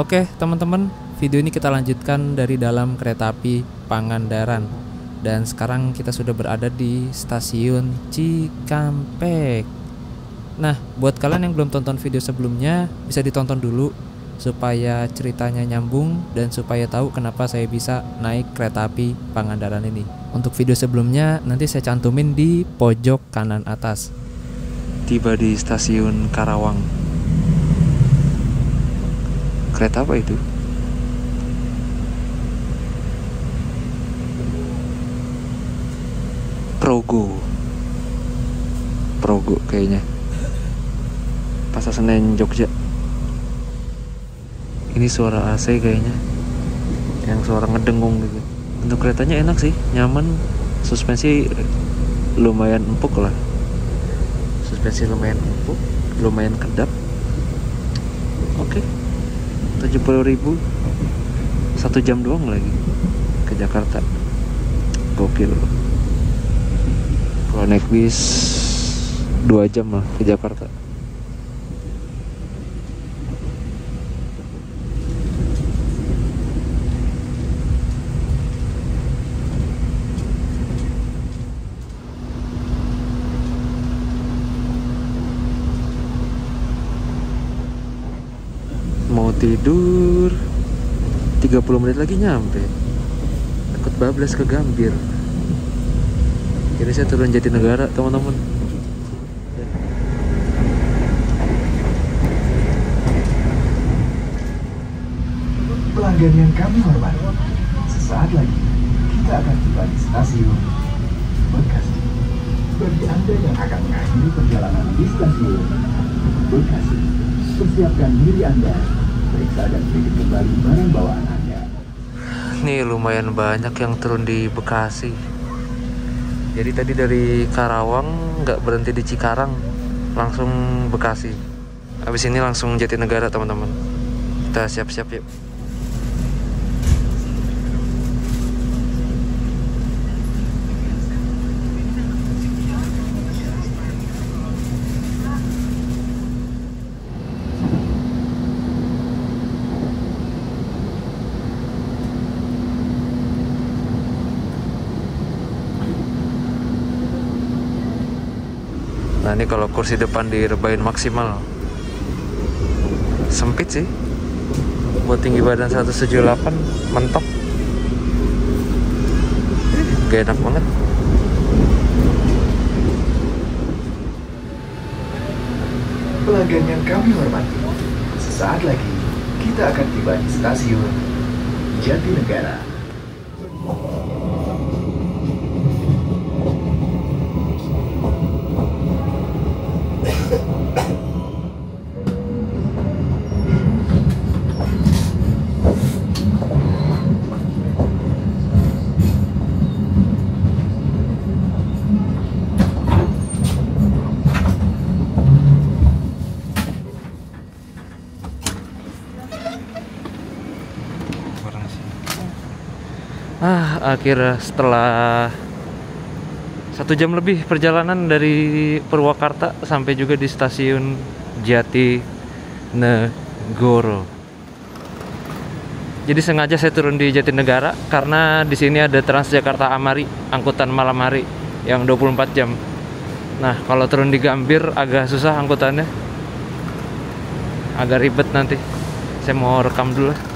Oke teman-teman, video ini kita lanjutkan dari dalam kereta api Pangandaran. Dan sekarang kita sudah berada di stasiun Cikampek. Nah, buat kalian yang belum tonton video sebelumnya, bisa ditonton dulu supaya ceritanya nyambung dan supaya tahu kenapa saya bisa naik kereta api Pangandaran ini. Untuk video sebelumnya nanti saya cantumin di pojok kanan atas. Tiba di stasiun Karawang. Kereta apa itu? Progo kayaknya. Pasar Senen Jogja. Ini suara AC kayaknya, yang suara ngedengung gitu. Untuk keretanya enak sih, nyaman. Suspensi lumayan empuk lah. Suspensi lumayan empuk, lumayan kedap. Oke. 70.000 1 jam doang lagi ke Jakarta. Gokil. Kalau naik bis 2 jam lah ke Jakarta. Mau tidur 30 menit lagi nyampe. Takut bablas ke Gambir. Jadi saya turun Jatinegara teman-teman. Pelanggan yang kami hormati, sesaat lagi kita akan tiba di stasiun Bekasi. Bagi Anda yang akan mengakhiri perjalanan di stasiun Bekasi, persiapkan diri Anda, periksa dan sedikit kembali barang bawaan Anda. Nih lumayan banyak yang turun di Bekasi. Jadi tadi dari Karawang nggak berhenti di Cikarang, langsung Bekasi. Habis ini langsung Jatinegara teman-teman. Kita siap-siap yuk. Nah ini kalau kursi depan direbain maksimal. Sempit sih. Buat tinggi badan 178 mentok. Gak enak banget. Pelanggan yang kami hormati, sesaat lagi kita akan tiba di stasiun Jatinegara. Akhirnya setelah 1 jam lebih perjalanan dari Purwakarta sampai juga di stasiun Jatinegoro. Jadi sengaja saya turun di Jatinegara karena di sini ada Transjakarta Amari, angkutan malam hari yang 24 jam. Nah, kalau turun di Gambir agak susah angkutannya. Agak ribet nanti. Saya mau rekam dulu.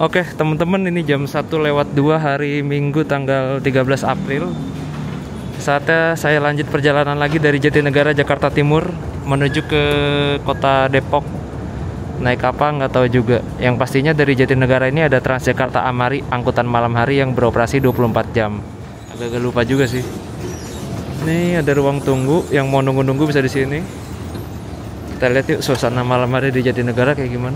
Oke teman-teman, ini jam 1:02 hari Minggu tanggal 13 April. Saatnya saya lanjut perjalanan lagi dari Jatinegara, Jakarta Timur menuju ke kota Depok. Naik apa nggak tahu juga. Yang pastinya dari Jatinegara ini ada Transjakarta Amari, angkutan malam hari yang beroperasi 24 jam. Agak lupa juga sih. Ini ada ruang tunggu, yang mau nunggu-nunggu bisa di sini. Kita lihat yuk suasana malam hari di Jatinegara kayak gimana.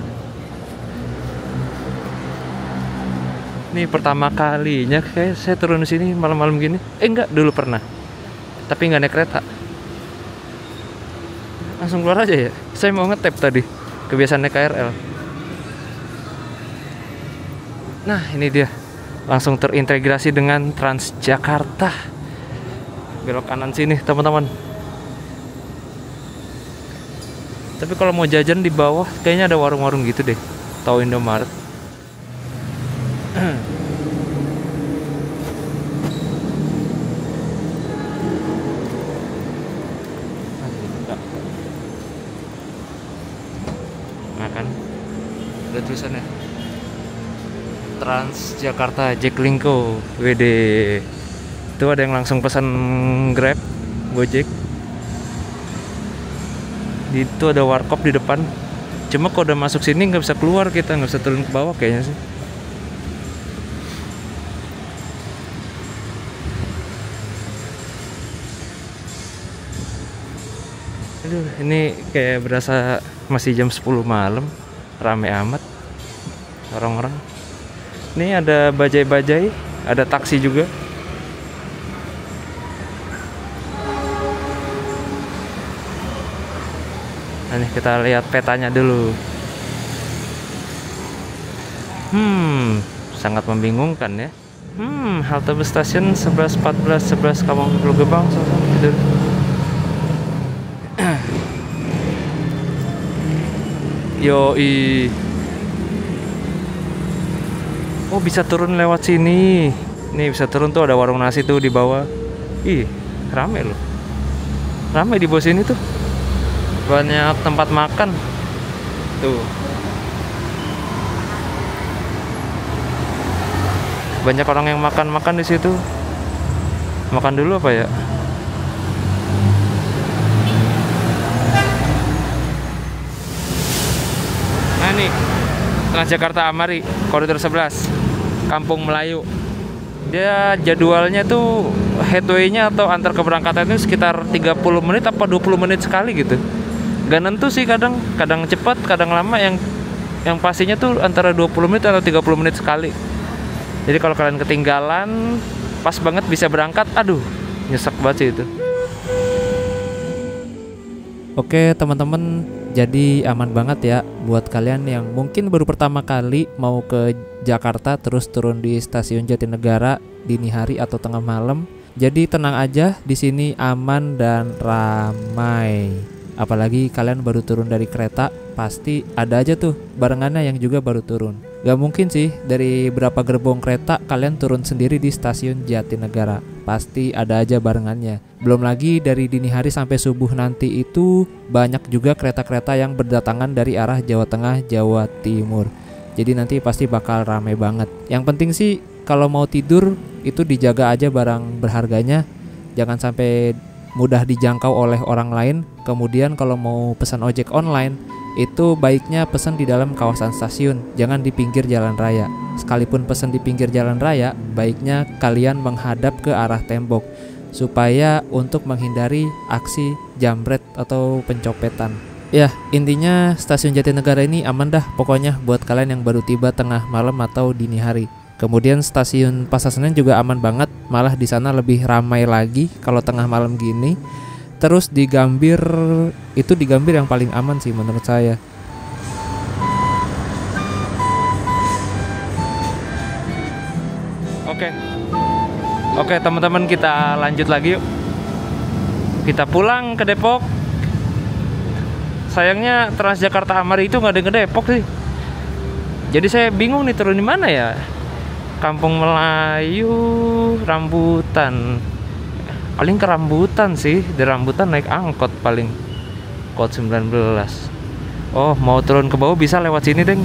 Ini pertama kalinya kayak saya turun di sini malam-malam gini. Enggak, dulu pernah. Tapi nggak naik kereta. Langsung keluar aja ya. Saya mau ngetep tadi. Kebiasaan naik KRL. Nah, ini dia. Langsung terintegrasi dengan Transjakarta. Belok kanan sini, teman-teman. Tapi kalau mau jajan di bawah kayaknya ada warung-warung gitu deh. Tahu Indomaret. Nah kan, ada tulisannya Transjakarta Jaklingko WD. Itu ada yang langsung pesan Grab, Gojek. Itu ada warkop di depan. Cuma kalau udah masuk sini nggak bisa keluar, kita nggak bisa turun ke bawah kayaknya sih. Aduh, ini kayak berasa masih jam 10 malam. Rame amat orang-orang. Ini ada bajai-bajai, ada taksi juga. Nah, nih kita lihat petanya dulu. Sangat membingungkan ya. Halte bus stasiun 11.14, 11 Kampung Pulau Gebang, tidur. Yoi. Oh, bisa turun lewat sini. Nih bisa turun tuh, ada warung nasi tuh di bawah. Ih, rame loh. Rame di bawah sini tuh. Banyak tempat makan. Tuh. Banyak orang yang makan-makan di situ. Makan dulu apa ya? Nah nih, Transjakarta Amari, koridor 11, Kampung Melayu. Dia jadwalnya tuh headway-nya atau antar keberangkatan itu sekitar 30 menit apa 20 menit sekali gitu. Gak nentu sih, kadang cepat, kadang lama. Yang pastinya tuh antara 20 menit atau 30 menit sekali. Jadi kalau kalian ketinggalan, pas banget bisa berangkat, aduh, nyesek banget sih itu. Oke teman-teman, jadi aman banget ya buat kalian yang mungkin baru pertama kali mau ke Jakarta terus turun di stasiun Jatinegara dini hari atau tengah malam. Jadi tenang aja, di sini aman dan ramai. Apalagi kalian baru turun dari kereta, pasti ada aja tuh barengannya yang juga baru turun. Gak mungkin sih dari berapa gerbong kereta kalian turun sendiri di stasiun Jatinegara. Pasti ada aja barengannya. Belum lagi dari dini hari sampai subuh nanti itu banyak juga kereta-kereta yang berdatangan dari arah Jawa Tengah, Jawa Timur. Jadi nanti pasti bakal ramai banget. Yang penting sih kalau mau tidur itu dijaga aja barang berharganya. Jangan sampai mudah dijangkau oleh orang lain. Kemudian kalau mau pesan ojek online, itu baiknya pesan di dalam kawasan stasiun, jangan di pinggir jalan raya. Sekalipun pesan di pinggir jalan raya, baiknya kalian menghadap ke arah tembok, supaya untuk menghindari aksi jambret atau pencopetan. Ya, intinya stasiun Jatinegara ini aman dah pokoknya buat kalian yang baru tiba tengah malam atau dini hari. Kemudian stasiun Pasar Senen juga aman banget, malah di sana lebih ramai lagi kalau tengah malam gini. Terus di Gambir, itu di Gambir yang paling aman sih menurut saya. Oke teman-teman, kita lanjut lagi yuk. Kita pulang ke Depok. Sayangnya Transjakarta Amari itu nggak ada ke Depok sih. Jadi saya bingung nih turun di mana ya. Kampung Melayu, Rambutan. Paling ke Rambutan sih, di Rambutan naik angkot paling. Kod 19. Oh, mau turun ke bawah bisa lewat sini, Deng.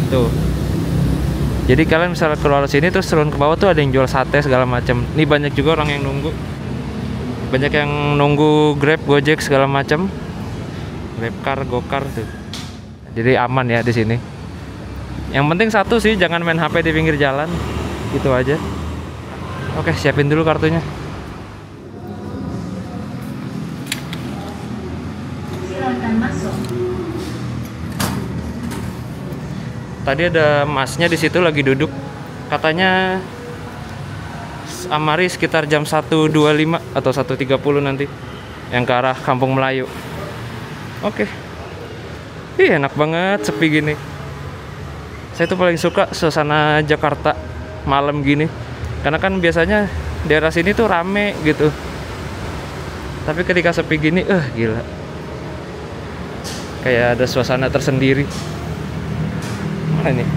Tuh. Jadi kalian misalnya keluar sini terus turun ke bawah tuh ada yang jual sate segala macam. Nih banyak juga orang yang nunggu. Banyak yang nunggu Grab, Gojek segala macam. Grabcar, Gokar tuh. Jadi aman ya di sini. Yang penting satu sih, jangan main HP di pinggir jalan. Gitu aja. Oke, siapin dulu kartunya. Silakan masuk. Tadi ada masnya di situ lagi duduk. Katanya Amari sekitar jam 1.25 atau 1.30 nanti yang ke arah Kampung Melayu. Oke. Ih, enak banget sepi gini. Saya tuh paling suka suasana Jakarta malam gini. Karena kan biasanya daerah sini tuh rame gitu. Tapi ketika sepi gini, gila. Kayak ada suasana tersendiri. Mana nih?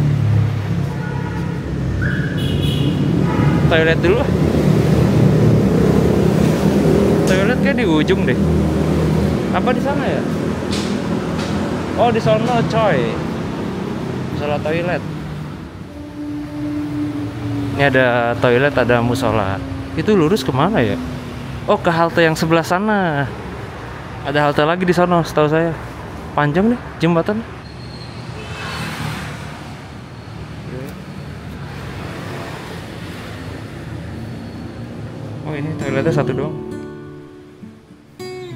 Toilet dulu. Toilet kayak di ujung deh. Apa di sana ya? Oh, di sono coy. Musola toilet. Ini ada toilet, ada musola. Itu lurus kemana ya? Oh, ke halte yang sebelah sana. Ada halte lagi di sono, setahu saya. Panjang nih jembatan. Oh, ini toiletnya satu doang.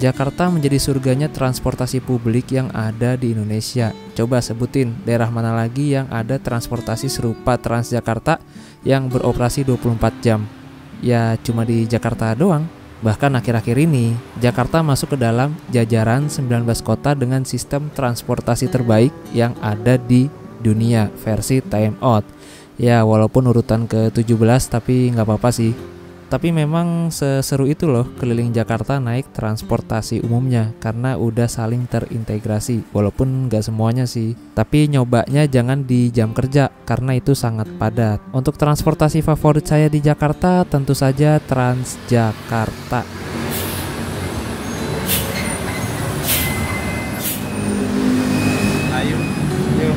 Jakarta menjadi surganya transportasi publik yang ada di Indonesia. Coba sebutin daerah mana lagi yang ada transportasi serupa Transjakarta yang beroperasi 24 jam. Ya cuma di Jakarta doang. Bahkan akhir-akhir ini, Jakarta masuk ke dalam jajaran 19 kota dengan sistem transportasi terbaik yang ada di dunia versi Time Out. Ya walaupun urutan ke-17 tapi nggak apa-apa sih. Tapi memang seseru itu loh keliling Jakarta naik transportasi umumnya karena udah saling terintegrasi. Walaupun nggak semuanya sih. Tapi nyobanya jangan di jam kerja karena itu sangat padat. Untuk transportasi favorit saya di Jakarta tentu saja Transjakarta. Ayo, yuk.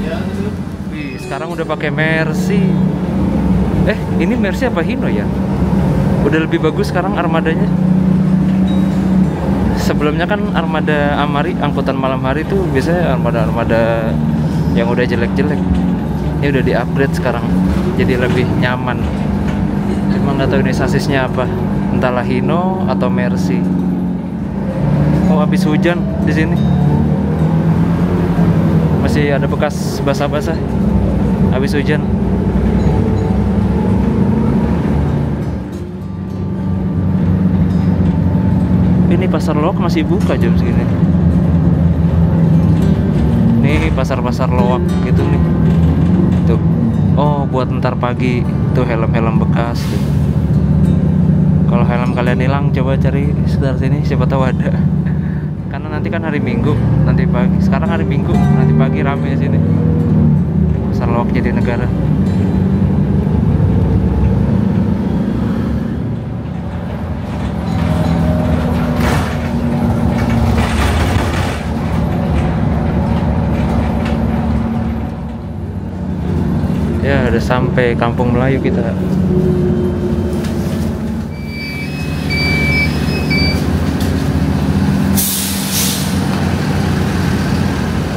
Ya, wih, sekarang udah pakai Mercy. Ini Mercy apa Hino ya? Udah lebih bagus sekarang armadanya. Sebelumnya kan armada Amari, angkutan malam hari tuh biasanya armada-armada yang udah jelek-jelek. Ini udah di-upgrade sekarang, jadi lebih nyaman. Cuma nggak tahu ini sasisnya apa, entahlah Hino atau Mercy. Oh, habis hujan di sini. Masih ada bekas basah-basah. Habis hujan. Ini pasar loak masih buka jam segini. Nih pasar-pasar loak gitu nih. Tuh. Oh, buat ntar pagi. Tuh helm-helm bekas tuh. Kalau helm kalian hilang coba cari sekitar sini, siapa tahu ada. Karena nanti kan hari Minggu, nanti pagi. Sekarang hari Minggu, nanti pagi rame sini. Pasar loak Jatinegara. Ya udah sampai Kampung Melayu kita.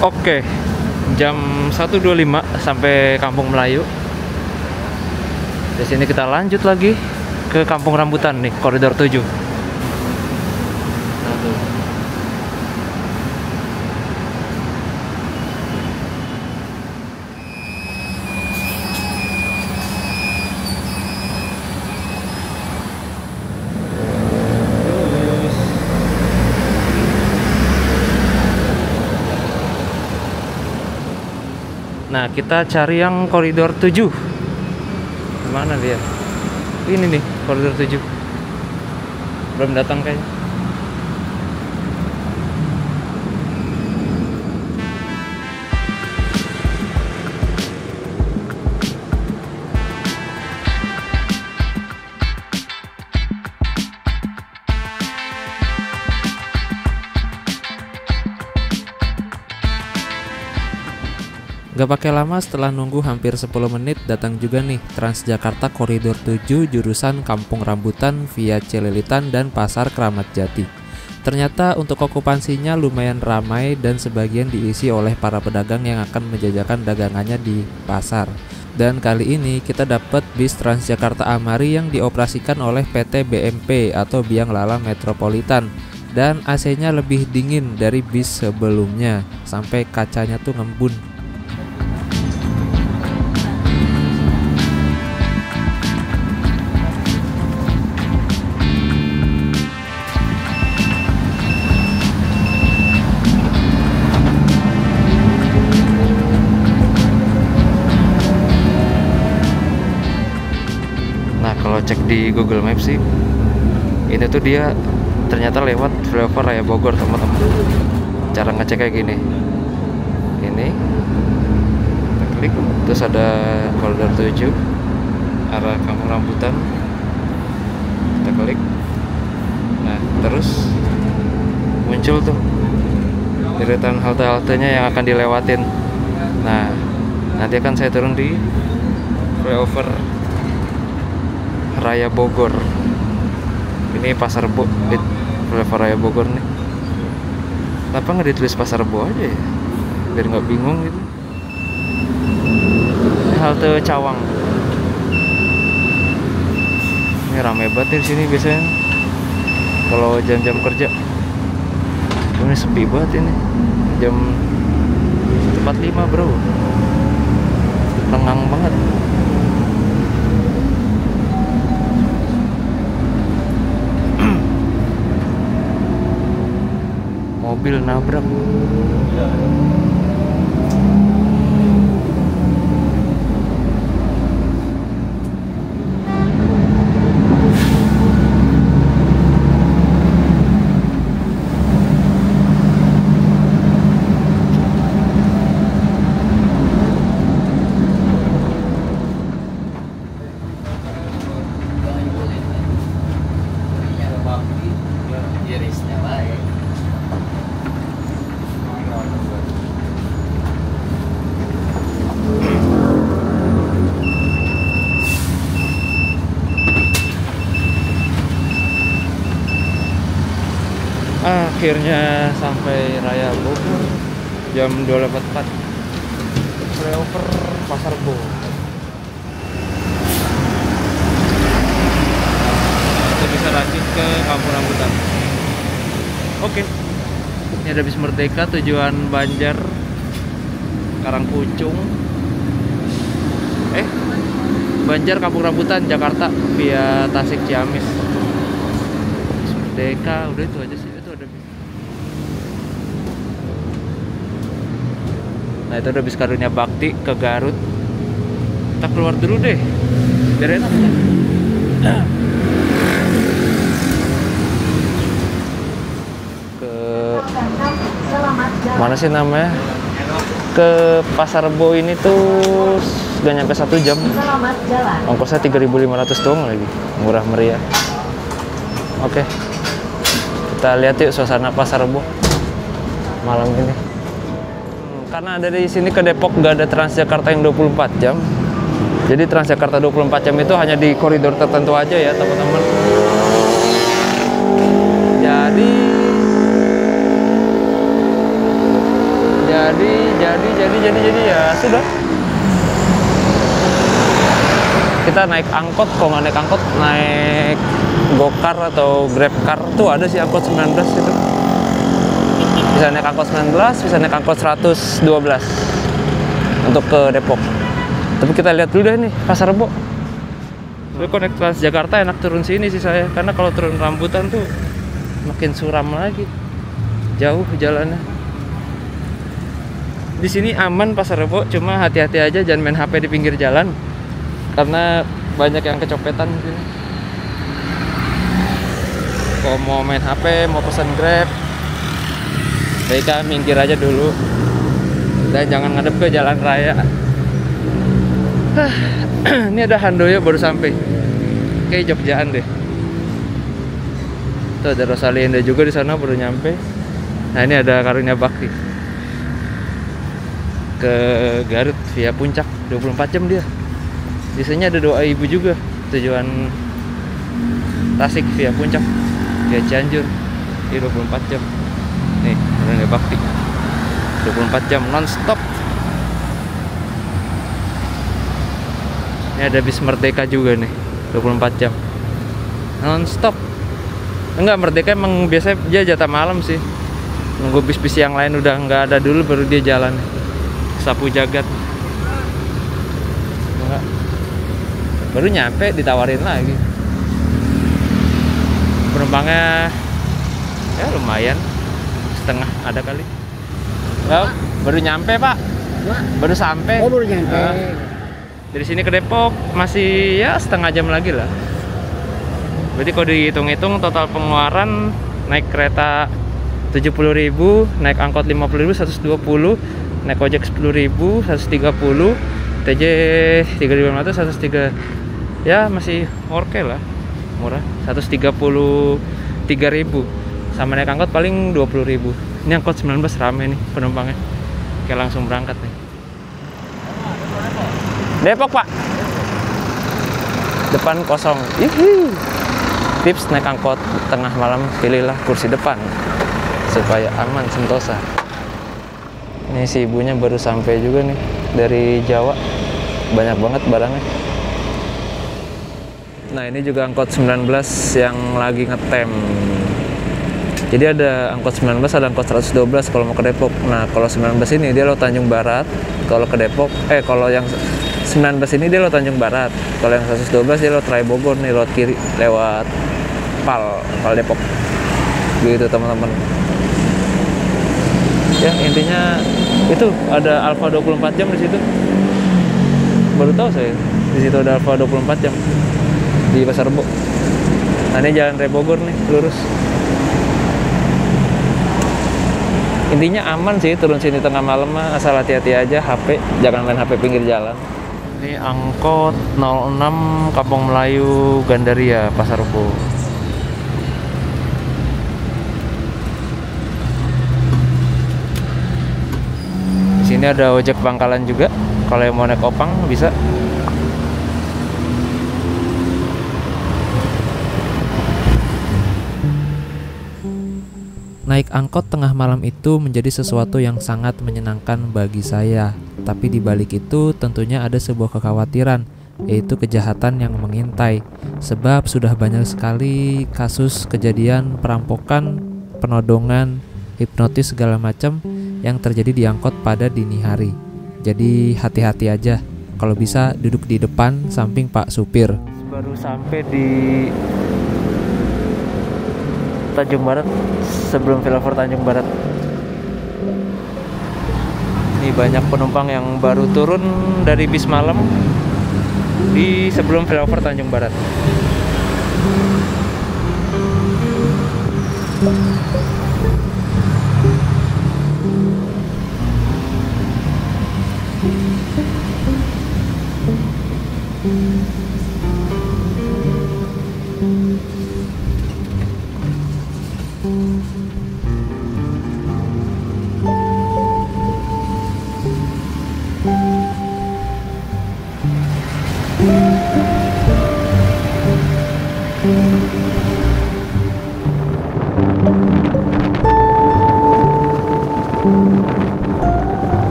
Oke, jam 1.25 sampai Kampung Melayu. Di sini kita lanjut lagi ke Kampung Rambutan nih, koridor 7. Nah, kita cari yang koridor 7. Mana dia? Ini nih, koridor 7. Belum datang kayaknya. Gak pakai lama, setelah nunggu hampir 10 menit datang juga nih Transjakarta Koridor 7 jurusan Kampung Rambutan via Cililitan dan Pasar Kramat Jati. Ternyata untuk okupansinya lumayan ramai dan sebagian diisi oleh para pedagang yang akan menjajakan dagangannya di pasar. Dan kali ini kita dapat bis Transjakarta Amari yang dioperasikan oleh PT BMP atau Biang Lala Metropolitan. Dan AC-nya lebih dingin dari bis sebelumnya, sampai kacanya tuh ngembun. Nah, kalau cek di Google Maps sih, ini tuh dia ternyata lewat flyover Raya Bogor, teman-teman. Cara ngeceknya gini. Ini kita klik, terus ada koridor 7 arah Kampung Rambutan. Kita klik. Nah, terus muncul tuh deretan halte-haltenya yang akan dilewatin. Nah, nanti akan saya turun di flyover Raya Bogor. Ini Pasar Rebo, flyover Raya Bogor nih. Kenapa nggak ditulis Pasar Rebo aja ya, biar nggak bingung gitu. Ini halte Cawang. Ini rame banget di sini biasanya kalau jam-jam kerja. Ini sepi banget ini, jam 45 bro, lengang banget. Mobil nabrak. Akhirnya sampai Raya Bogor jam 2.04, flyover Pasar Rebo. Kita bisa lanjut ke Kampung Rambutan. Oke, ini ada bis Merdeka tujuan Banjar, Karangpucung, Banjar, Kampung Rambutan, Jakarta via Tasik, Ciamis. Bis Merdeka, udah itu aja sih. Nah, itu ada bis Karunia Bakti ke Garut. Kita keluar dulu deh, biar enak. Ke mana sih namanya? Ke Pasar Rebo ini tuh gak nyampe 1 jam. Ongkosnya 3.500 doang lagi, murah meriah. Oke, kita lihat yuk suasana Pasar Rebo malam ini. Karena dari sini ke Depok nggak ada Transjakarta yang 24 jam. Jadi Transjakarta 24 jam itu hanya di koridor tertentu aja ya, teman-teman. Jadi ya sudah. Kita naik angkot, kalau nggak naik angkot, naik Gokar atau Grabcar tuh ada sih angkot 19 itu. Bisa naik angkot 19, bisa naik angkot 112 untuk ke Depok. Tapi kita lihat dulu deh nih Pasar Rebo. Tapi kalau naik Transjakarta enak turun sini sih saya, karena kalau turun Rambutan tuh makin suram lagi, jauh jalannya. Di sini aman Pasar Rebo, cuma hati-hati aja jangan main HP di pinggir jalan, karena banyak yang kecopetan di sini. Kalau mau main HP, mau pesan Grab, baiknya minggir aja dulu dan jangan ngadep ke jalan raya. Ini ada Handoyo baru sampai, kayak Jogjaan deh. Tuh ada Rosalinda juga di sana baru nyampe. Nah ini ada Karunia Bakti. ke Garut via Puncak 24 jam dia. Biasanya ada 2.000 juga tujuan Tasik via Puncak via Cianjur di 24 jam. Nih Rene Bakti 24 jam non-stop. Ini ada bis Merdeka juga nih 24 jam non-stop. Enggak, Merdeka emang biasanya dia jatah malam sih, nunggu bis-bis yang lain udah nggak ada dulu baru dia jalan. Sapu Jagat enggak, baru nyampe ditawarin lagi. Penumpangnya ya lumayan, setengah ada kali. Enggak, baru nyampe Pak, baru sampai. Oh, baru nyampe. Dari sini ke Depok masih ya setengah jam lagi lah. Berarti kalau dihitung-hitung total pengeluaran naik kereta 70.000, naik angkot 50.000, 120, naik ojek 10.000, 130, TJ 3.500, 103. Ya masih oke lah, murah. 133.000 sama naik angkot paling 20.000. Ini angkot 19 rame nih penumpangnya. Oke, langsung berangkat nih. Depok Pak. Depan kosong. Ihi. Tips naik angkot tengah malam, pilihlah kursi depan supaya aman sentosa. Ini si ibunya baru sampai juga nih dari Jawa. Banyak banget barangnya. Nah, ini juga angkot 19 yang lagi ngetem. Jadi ada angkot 19, ada angkot 112 kalau mau ke Depok. Nah, kalau 19 ini dia lo Tanjung Barat, kalau ke Depok, kalau yang 19 ini dia lo Tanjung Barat, kalau yang 112 dia lo Trai Bogor nih, lewat kiri, lewat Pal Depok. Gitu teman-teman. Ya, intinya itu ada Alfa 24 jam di situ. Baru tahu saya, di situ ada Alfa 24 jam di Pasar Rebo. Nah, ini jalan Raya Bogor nih, lurus. Intinya aman sih turun sini tengah malam mah, asal hati-hati aja, HP jangan main HP pinggir jalan. Ini angkot 06 Kampung Melayu Gandaria Pasar Rebo. Di sini ada ojek pangkalan juga, kalau yang mau naik opang bisa. Naik angkot tengah malam itu menjadi sesuatu yang sangat menyenangkan bagi saya. Tapi di balik itu tentunya ada sebuah kekhawatiran, yaitu kejahatan yang mengintai. Sebab sudah banyak sekali kasus kejadian perampokan, penodongan, hipnotis segala macam yang terjadi di angkot pada dini hari. Jadi hati-hati aja. Kalau bisa duduk di depan samping Pak supir. Baru sampai di Tanjung Barat, sebelum flyover Tanjung Barat. Ini banyak penumpang yang baru turun dari bis malam di sebelum flyover Tanjung Barat.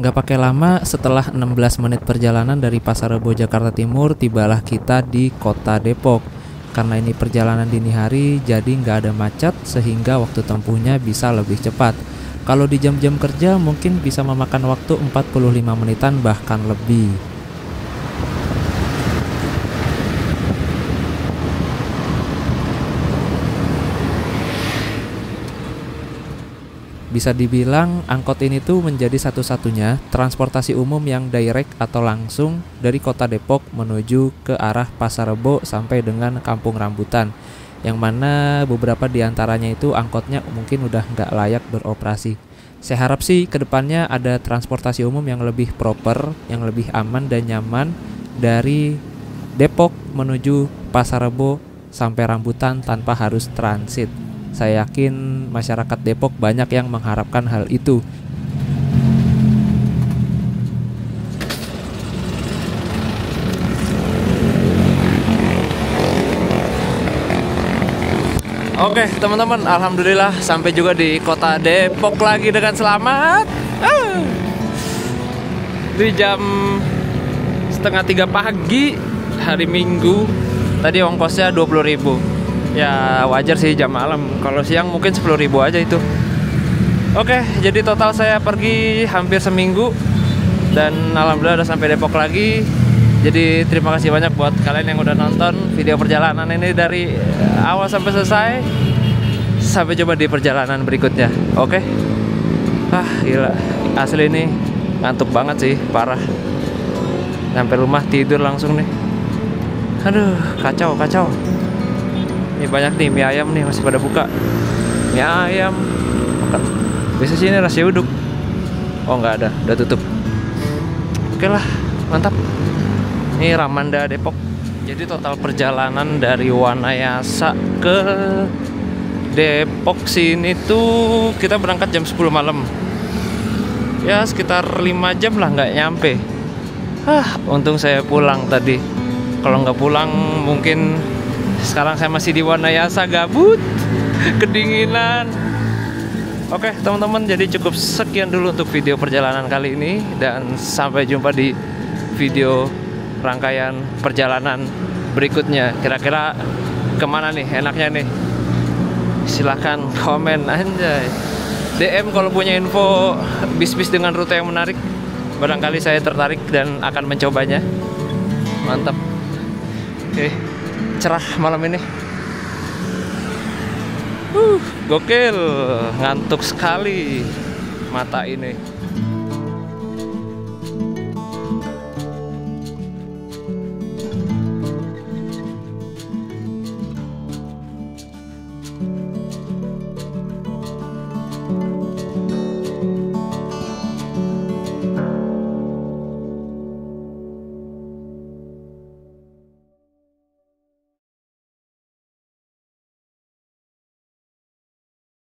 Nggak pakai lama, setelah 16 menit perjalanan dari Pasar Rebo Jakarta Timur, tibalah kita di kota Depok. Karena ini perjalanan dini hari, jadi nggak ada macet sehingga waktu tempuhnya bisa lebih cepat. Kalau di jam-jam kerja mungkin bisa memakan waktu 45 menitan bahkan lebih. Bisa dibilang angkot ini tuh menjadi satu-satunya transportasi umum yang direct atau langsung dari kota Depok menuju ke arah Pasar Rebo sampai dengan Kampung Rambutan, yang mana beberapa diantaranya itu angkotnya mungkin udah nggak layak beroperasi. Saya harap sih kedepannya ada transportasi umum yang lebih proper, yang lebih aman dan nyaman dari Depok menuju Pasar Rebo sampai Rambutan tanpa harus transit. Saya yakin masyarakat Depok banyak yang mengharapkan hal itu. Oke teman-teman, alhamdulillah sampai juga di kota Depok lagi dengan selamat. Di jam 2:30 pagi hari Minggu. Tadi ongkosnya 20.000. Ya wajar sih jam malam. Kalau siang mungkin 10.000 aja itu. Oke, jadi total saya pergi hampir seminggu dan alhamdulillah udah sampai Depok lagi. Jadi terima kasih banyak buat kalian yang udah nonton video perjalanan ini dari awal sampai selesai. Sampai coba di perjalanan berikutnya. Oke. Gila. Asli ini ngantuk banget sih, parah. Sampai rumah tidur langsung nih. Aduh, kacau. Ini banyak nih mie ayam nih masih pada buka. Mie ayam. Bisa sih ini nasi uduk. Oh nggak ada, udah tutup. Oke lah, mantap. Ini Ramanda Depok. Jadi total perjalanan dari Wanayasa ke Depok sini tuh kita berangkat jam 10 malam. Ya sekitar 5 jam lah nggak nyampe. Untung saya pulang tadi. Kalau nggak pulang mungkin sekarang saya masih di Wanayasa gabut, kedinginan. Oke teman-teman, jadi cukup sekian dulu untuk video perjalanan kali ini. Dan sampai jumpa di video rangkaian perjalanan berikutnya. Kira-kira kemana nih enaknya nih? Silahkan komen anjay. DM kalau punya info bis-bis dengan rute yang menarik. Barangkali saya tertarik dan akan mencobanya. Mantap. Oke, cerah malam ini. Gokil, ngantuk sekali mata ini.